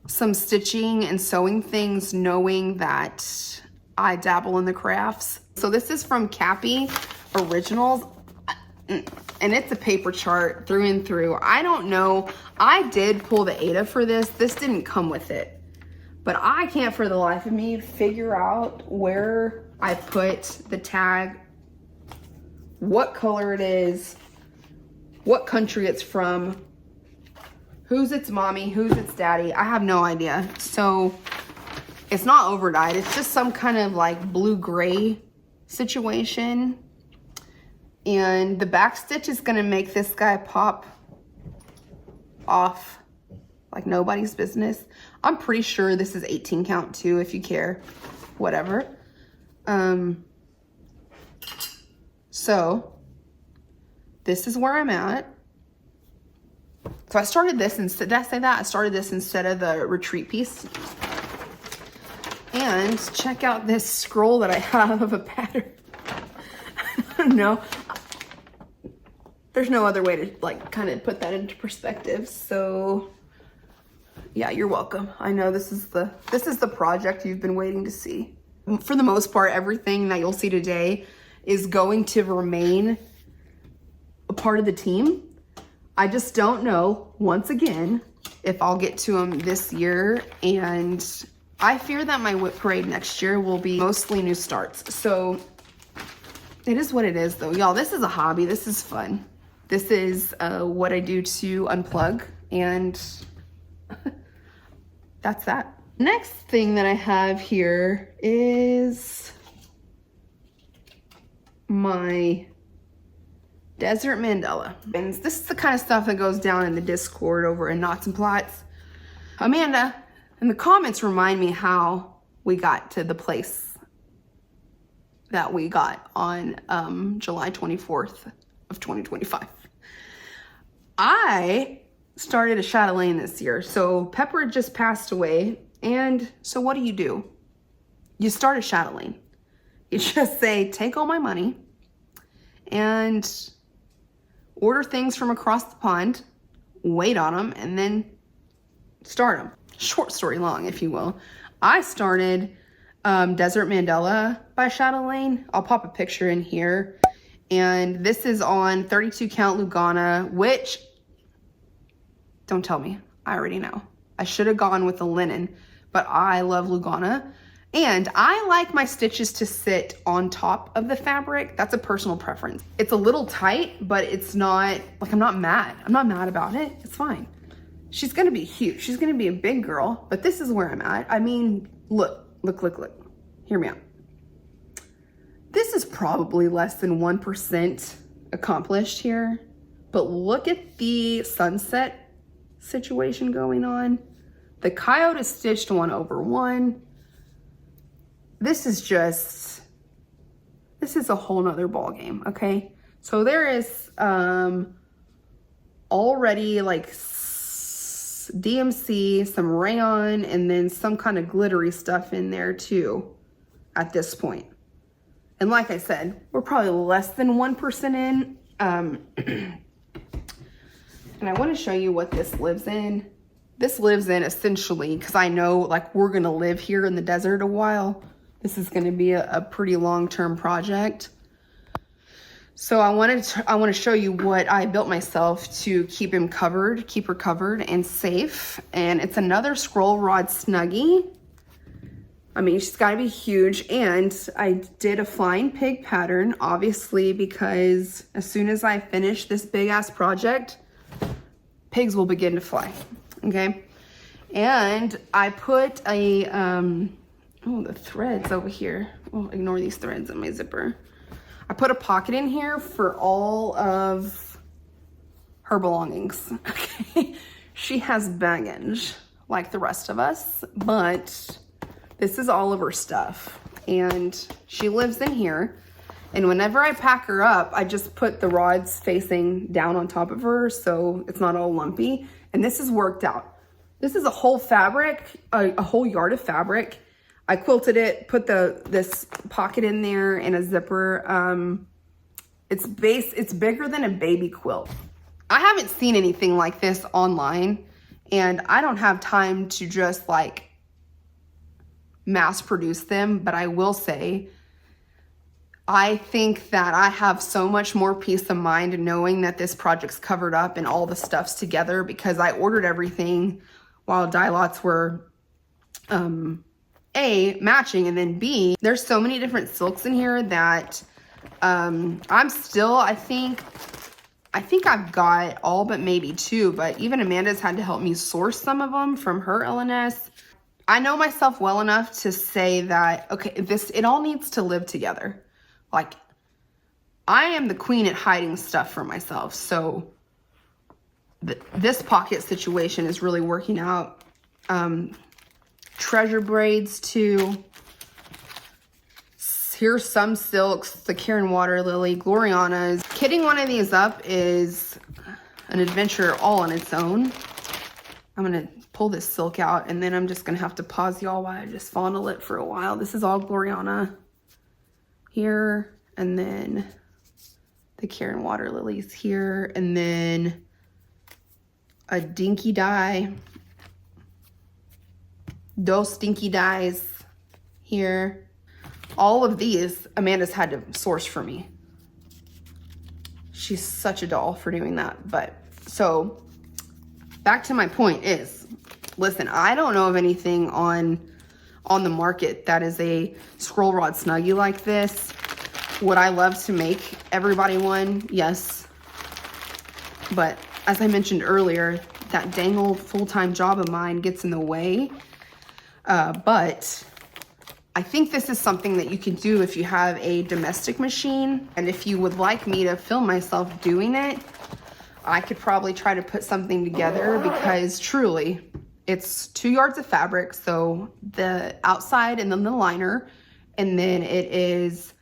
some stitching and sewing things knowing that I dabble in the crafts. So this is from Cappy Originals, and it's a paper chart through and through. I don't know. I did pull the Ada for this. This didn't come with it. But I can't for the life of me figure out where I put the tag, what color it is, what country it's from, who's its mommy, who's its daddy. I have no idea. So it's not overdyed. It's just some kind of like blue-gray situation. And the back stitch is gonna make this guy pop off like nobody's business. I'm pretty sure this is 18 count too, if you care, whatever. So this is where I'm at. So I started this instead, did I say that? I started this instead of the retreat piece. And check out this scroll that I have of a pattern. I don't know. There's no other way to like kind of put that into perspective. So Yeah, you're welcome. I know this is the project you've been waiting to see. For the most part, everything that you'll see today is going to remain a part of the team. I just don't know, once again, if I'll get to them this year, and I fear that my WIP parade next year will be mostly new starts. So it is what it is, though. Y'all, this is a hobby. This is fun. This is what I do to unplug, and that's that. Next thing that I have here is my Desert Mandela. And this is the kind of stuff that goes down in the Discord over in Knots and Plots. Amanda, in the comments, remind me how we got to the place that we got on July 24th of 2025. I started a chatelaine this year. So Pepper just passed away. And so what do? You start a chatelaine. You just say, take all my money and order things from across the pond, wait on them, and then start them. Short story long, if you will. I started Desert Mandela by Chatelaine. I'll pop a picture in here. And this is on 32 count Lugana, which, don't tell me, I already know. I should have gone with the linen, but I love Lugana. And I like my stitches to sit on top of the fabric. That's a personal preference. It's a little tight, but it's not, like, I'm not mad. I'm not mad about it. It's fine. She's gonna be huge. She's gonna be a big girl, but this is where I'm at. I mean, look. Hear me out. This is probably less than 1% accomplished here, but look at the sunset situation going on. The coyote is stitched 1/1. This is a whole nother ball game, okay? So there is already like DMC, some rayon, and then some kind of glittery stuff in there too at this point. And like I said, we're probably less than 1% in. And I want to show you what this lives in. This lives in essentially, because I know like we're going to live here in the desert a while. This is going to be a pretty long-term project. So I want to show you what I built myself to keep her covered and safe. And it's another scroll rod snuggie. I mean, she's got to be huge. And I did a flying pig pattern, obviously, because as soon as I finish this big ass project, pigs will begin to fly. Okay. And I put a, oh, the threads over here. Oh, ignore these threads in my zipper. I put a pocket in here for all of her belongings. Okay. She has baggage like the rest of us, but this is all of her stuff. And she lives in here. And whenever I pack her up, I just put the rods facing down on top of her so it's not all lumpy. And this is worked out. This is a whole fabric, a whole yard of fabric. I quilted it, put this pocket in there and a zipper. It's bigger than a baby quilt. I haven't seen anything like this online, and I don't have time to just like mass produce them, but I will say, I think that I have so much more peace of mind knowing that this project's covered up and all the stuff's together, because I ordered everything while dye lots were, A, matching, and then B, there's so many different silks in here that I'm still, I think I've got all but maybe 2, but even Amanda's had to help me source some of them from her LNS. I know myself well enough to say that, okay, it all needs to live together. Like, I am the queen at hiding stuff for myself, so this pocket situation is really working out. Treasure braids too. Here's some silks, the Karen Water Lily, Gloriana's. Kitting one of these up is an adventure all on its own. I'm gonna pull this silk out, and then I'm just gonna have to pause y'all while I just fondle it for a while. This is all Gloriana here, and then the Karen Water Lilies here, and then a dinky dye Those stinky dyes here. All of these, Amanda's had to source for me. She's such a doll for doing that. But so back to my point is, listen, I don't know of anything on the market that is a scroll rod snuggie like this. Would I love to make everybody one? Yes. But as I mentioned earlier, that dang old full-time job of mine gets in the way. But I think this is something that you can do if you have a domestic machine. And if you would like me to film myself doing it, I could probably try to put something together, because truly it's 2 yards of fabric. So the outside and then the liner, and then it is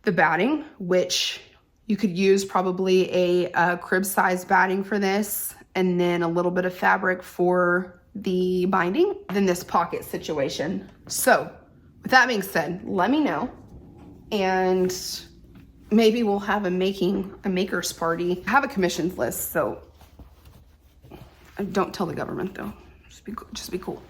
the batting, which you could use probably a crib size batting for this, and then a little bit of fabric for the binding, then this pocket situation. So with that being said, let me know, and maybe we'll have a maker's party. I have a commissions list, so don't tell the government though. Just be cool.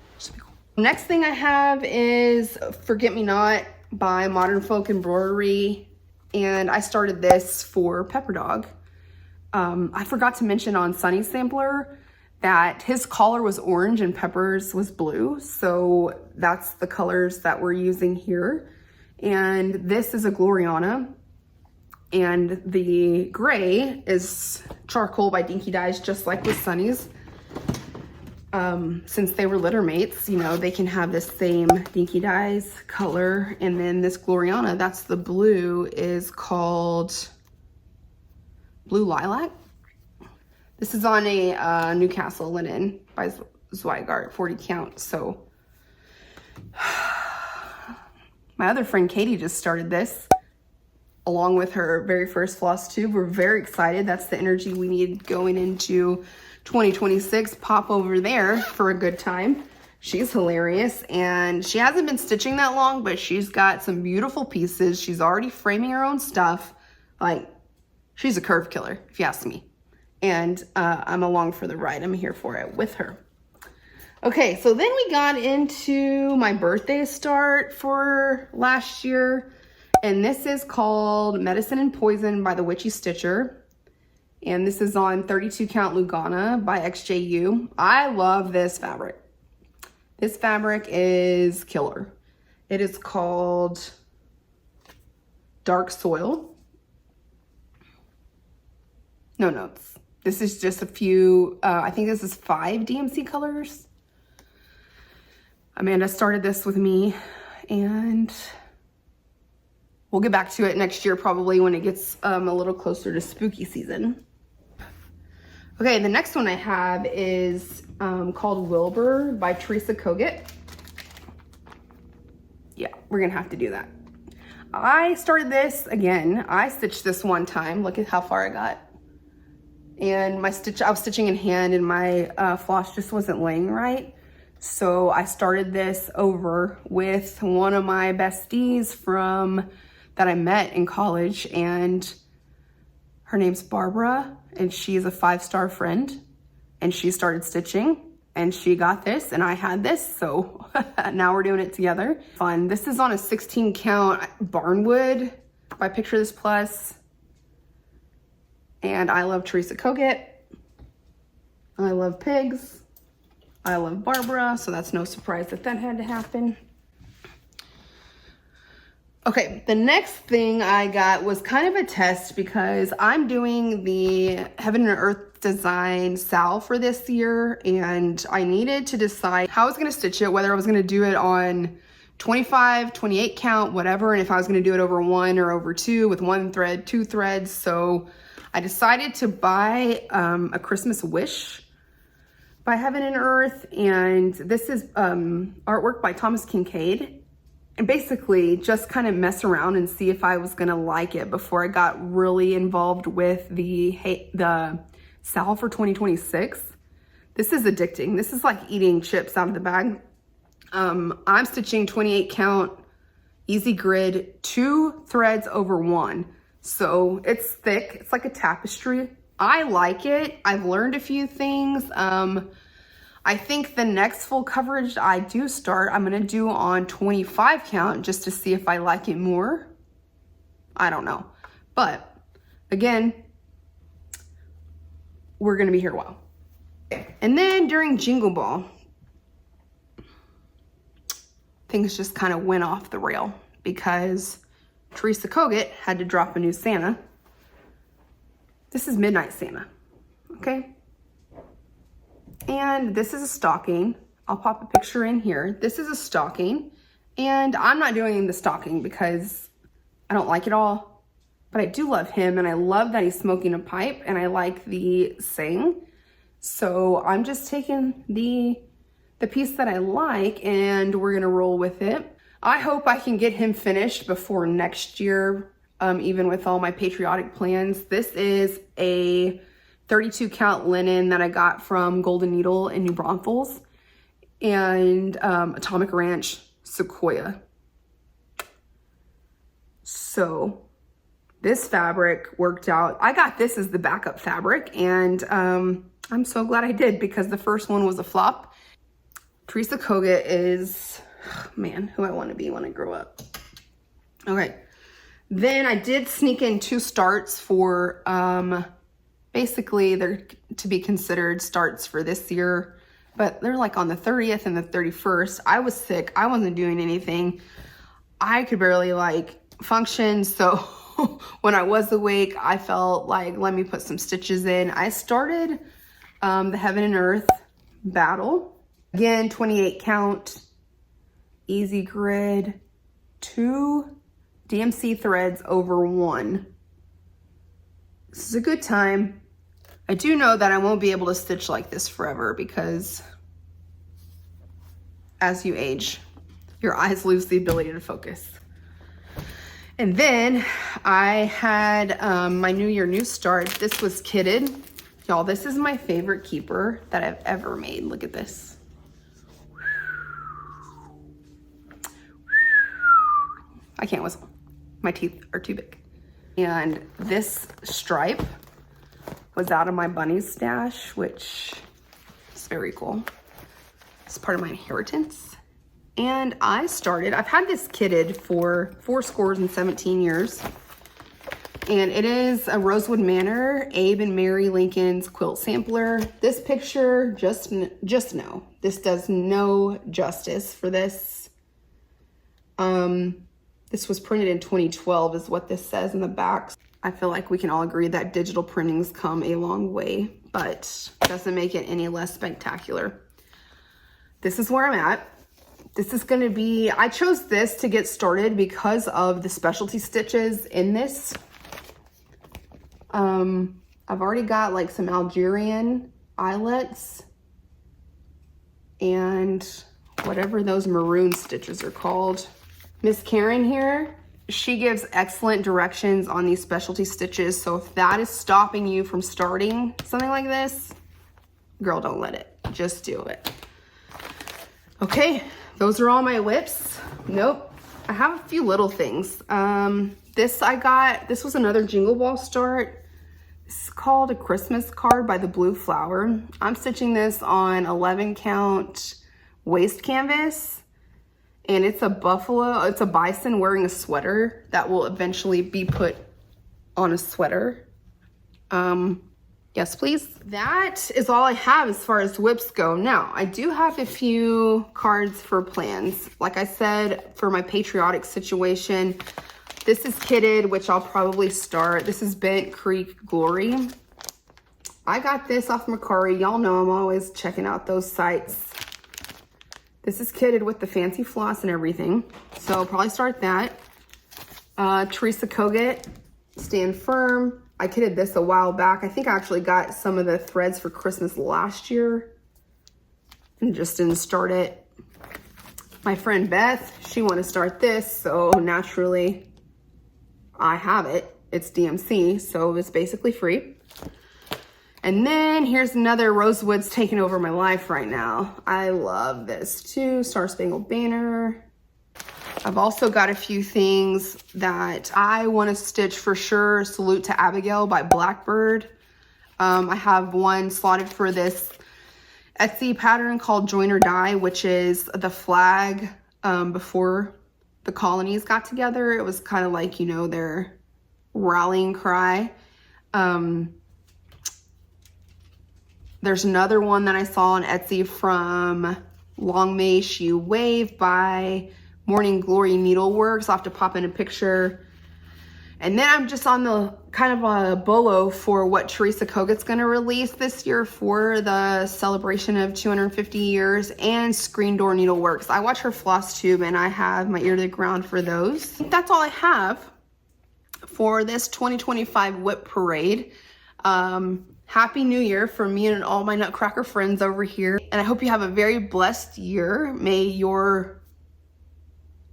Next thing I have is Forget Me Not by Modern Folk Embroidery, and I started this for Pepper Dog. I forgot to mention on Sunny's sampler that his collar was orange and Pepper's was blue, so that's the colors that we're using here. And this is a Gloriana, and the gray is charcoal by Dinky Dyes, just like with Sunny's. Since they were litter mates, you know, they can have the same Dinky Dyes color. And then this Gloriana, that's the blue, is called Blue Lilac. This is on a Newcastle linen by Zweigart, 40 count. So my other friend Katie just started this along with her very first floss tube. We're very excited. That's the energy we need going into 2026. Pop over there for a good time. She's hilarious, and she hasn't been stitching that long, but she's got some beautiful pieces. She's already framing her own stuff. Like, she's a curve killer, if you ask me. And I'm along for the ride. I'm here for it with her. Okay, so then we got into my birthday start for last year, and this is called Medicine and Poison by the Witchy Stitcher. And this is on 32 count Lugana by XJU. I love this fabric. This fabric is killer. It is called Dark Soil. No notes. This is just a few, I think this is 5 DMC colors. Amanda started this with me, and we'll get back to it next year probably when it gets a little closer to spooky season. Okay, the next one I have is called Wilbur by Teresa Kogut. Yeah, we're gonna have to do that. I started this again. I stitched this one time. Look at how far I got. And I was stitching in hand, and my floss just wasn't laying right. So I started this over with one of my besties that I met in college, and her name's Barbara, and she's a 5-star friend, and she started stitching, and she got this, and I had this, so now we're doing it together. Fun. This is on a 16 count Barnwood by Picture This Plus, and I love Teresa Kogut. I love pigs. I love Barbara, so that's no surprise that had to happen. Okay, the next thing I got was kind of a test, because I'm doing the Heaven and Earth design salve for this year, and I needed to decide how I was gonna stitch it, whether I was gonna do it on 25, 28 count, whatever, and if I was gonna do it over 1 or over 2 with 1 thread, 2 threads. So I decided to buy a Christmas Wish by Heaven and Earth, and this is artwork by Thomas Kincaid. And basically just kind of mess around and see if I was gonna like it before I got really involved with the salve for 2026. This is addicting. This is like eating chips out of the bag. I'm stitching 28 count, easy grid, 2 threads over 1. So it's thick, it's like a tapestry. I like it. I've learned a few things. I I think the next full coverage I do start, I'm gonna do on 25 count just to see if I like it more. I don't know. But again, we're gonna be here a while. And then during Jingle Ball, things just kind of went off the rail because Teresa Kogut had to drop a new Santa. This is Midnight Santa, okay? And this is a stocking. I'll pop a picture in here. This is a stocking, and I'm not doing the stocking because I don't like it all, but I do love him, and I love that he's smoking a pipe, and I like the saying. So I'm just taking the piece that I like, and we're gonna roll with it. I hope I can get him finished before next year, even with all my patriotic plans. This is a 32 count linen that I got from Golden Needle in New Braunfels, and Atomic Ranch Sequoia. So this fabric worked out. I got this as the backup fabric, and I'm so glad I did because the first one was a flop. Teresa Kogut is, man, who I want to be when I grow up. Okay, then I did sneak in 2 starts for, basically they're to be considered starts for this year, but they're like on the 30th and the 31st. I was sick, I wasn't doing anything. I could barely like function, so when I was awake, I felt like, let me put some stitches in. I started the Heaven and Earth Battle. Again, 28 count, easy grid, 2 DMC threads over 1. This is a good time. I do know that I won't be able to stitch like this forever because as you age, your eyes lose the ability to focus. And then I had my New Year New Start. This was kitted. Y'all, this is my favorite keeper that I've ever made. Look at this. I can't whistle. My teeth are too big. And this stripe was out of my bunny's stash, which is very cool. It's part of my inheritance. And I've had this kitted for 417 years. And it is a Rosewood Manor, Abe and Mary Lincoln's quilt sampler. This picture, just no. This does no justice for this. This was printed in 2012 is what this says in the back. I feel like we can all agree that digital printing's come a long way, but doesn't make it any less spectacular. This is where I'm at. This is gonna be, I chose this to get started because of the specialty stitches in this. I've already got like some Algerian eyelets and whatever those maroon stitches are called. Miss Karen here, she gives excellent directions on these specialty stitches. So if that is stopping you from starting something like this, girl, don't let it, just do it. Okay, those are all my WIPs. Nope, I have a few little things. This was another Jingle Ball start. This is called A Christmas Card by the Blue Flower. I'm stitching this on 11 count waist canvas. And it's a bison wearing a sweater that will eventually be put on a sweater. Yes, please. That is all I have as far as WIPs go. Now, I do have a few cards for plans. Like I said, for my patriotic situation, this is kitted, which I'll probably start. This is Bent Creek Glory. I got this off Mercari. Y'all know I'm always checking out those sites. This is kitted with the fancy floss and everything. So I'll probably start that. Teresa Kogut, Stand Firm. I kitted this a while back. I think I actually got some of the threads for Christmas last year and just didn't start it. My friend Beth, she wanted to start this, so naturally I have it. It's DMC, so it's basically free. And then here's another Rosewood's taking over my life right now. I love this too, Star Spangled Banner. I've also got a few things that I want to stitch for sure. Salute to Abigail by Blackbird. I have one slotted for this Etsy pattern called Join or Die, which is the flag before the colonies got together. It was kind of like, you know, their rallying cry. There's another one that I saw on Etsy from Long May She Wave by Morning Glory Needleworks. I'll have to pop in a picture. And then I'm just on the kind of a bolo for what Teresa Kogut's gonna release this year for the celebration of 250 years, and Screen Door Needleworks. I watch her floss tube and I have my ear to the ground for those. I think that's all I have for this 2025 WIP parade. Happy New Year from me and all my Nutcracker friends over here. And I hope you have a very blessed year. May your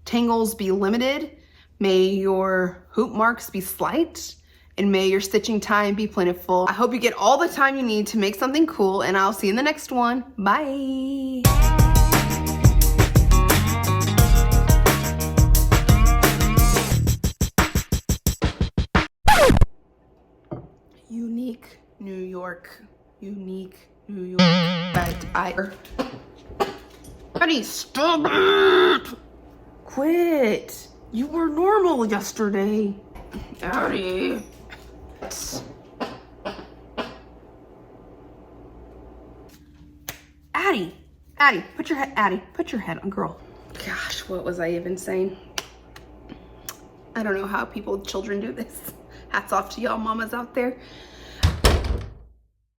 tangles be limited. May your hoop marks be slight. And may your stitching time be plentiful. I hope you get all the time you need to make something cool, and I'll see you in the next one. Bye. Unique New York, unique New York, but Honey, stop it! Quit! You were normal yesterday. Addie. Addie, put your head on, girl. Gosh, what was I even saying? I don't know how children do this. Hats off to y'all mamas out there.